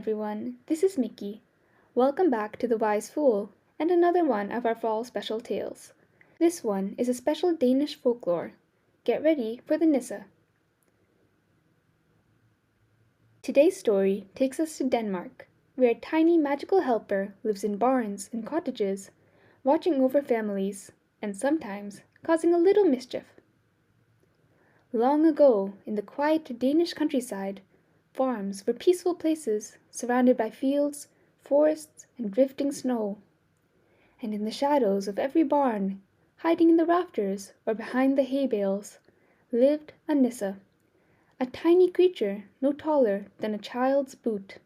everyone, this is Mickey. Welcome back to The Wise Fool and another one of our fall special tales. This one is a special Danish folklore. Get ready for the Nisse. Today's story takes us to Denmark, where a tiny magical helper lives in barns and cottages, watching over families and sometimes causing a little mischief. Long ago, in the quiet Danish countryside, farms were peaceful places surrounded by fields, forests, and drifting snow. And in the shadows of every barn, hiding in the rafters or behind the hay bales, lived a Nisse, a tiny creature no taller than a child's boot.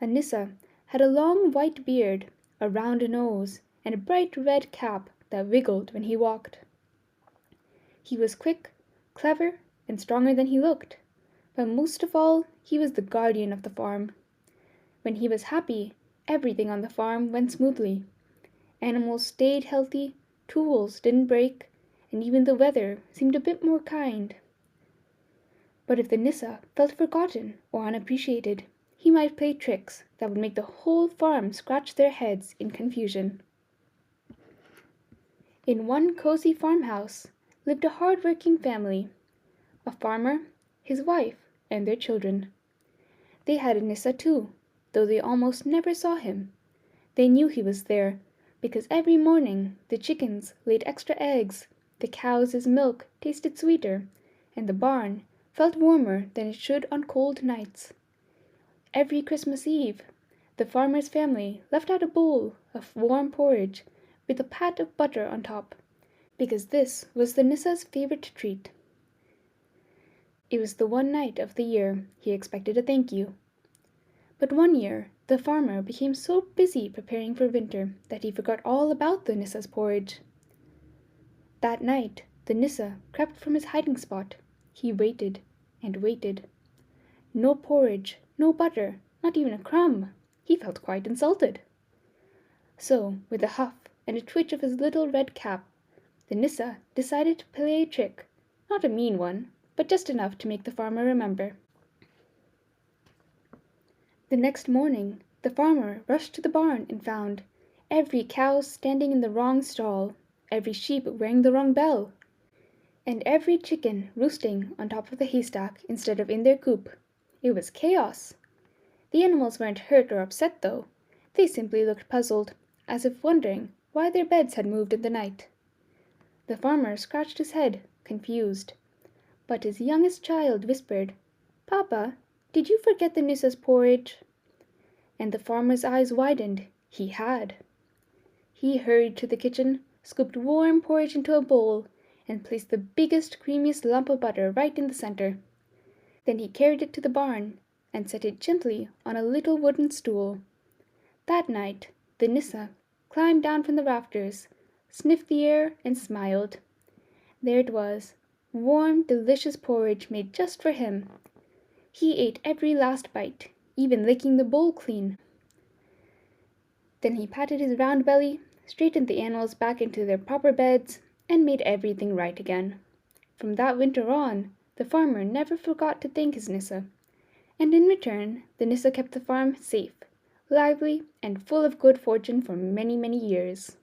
A Nisse had a long white beard, a round nose, and a bright red cap that wiggled when he walked. He was quick, clever, and stronger than he looked. But most of all, he was the guardian of the farm. When he was happy, everything on the farm went smoothly. Animals stayed healthy, tools didn't break, and even the weather seemed a bit more kind. But if the Nisse felt forgotten or unappreciated, he might play tricks that would make the whole farm scratch their heads in confusion. In one cozy farmhouse lived a hard-working family, a farmer, his wife, and their children. They had a Nisse too, though they almost never saw him. They knew he was there, because every morning the chickens laid extra eggs, the cows' milk tasted sweeter, and the barn felt warmer than it should on cold nights. Every Christmas Eve, the farmer's family left out a bowl of warm porridge with a pat of butter on top, because this was the Nisse's favorite treat. It was the one night of the year he expected a thank you. But one year, the farmer became so busy preparing for winter that he forgot all about the Nisse's porridge. That night, the Nisse crept from his hiding spot. He waited and waited. No porridge, no butter, not even a crumb. He felt quite insulted. So, with a huff and a twitch of his little red cap, the Nisse decided to play a trick, not a mean one, but just enough to make the farmer remember. The next morning, the farmer rushed to the barn and found every cow standing in the wrong stall, every sheep wearing the wrong bell, and every chicken roosting on top of the haystack instead of in their coop. It was chaos. The animals weren't hurt or upset, though. They simply looked puzzled, as if wondering why their beds had moved in the night. The farmer scratched his head, confused. But his youngest child whispered, "Papa, did you forget the Nisse's porridge?" And the farmer's eyes widened. He had. He hurried to the kitchen, scooped warm porridge into a bowl, and placed the biggest, creamiest lump of butter right in the center. Then he carried it to the barn and set it gently on a little wooden stool. That night, the Nisse climbed down from the rafters, sniffed the air, and smiled. There it was, warm, delicious porridge made just for him. He ate every last bite, even licking the bowl clean. Then he patted his round belly, straightened the animals back into their proper beds, and made everything right again. From that winter on, the farmer never forgot to thank his Nisse, and in return, the Nisse kept the farm safe, lively, and full of good fortune for many, many years.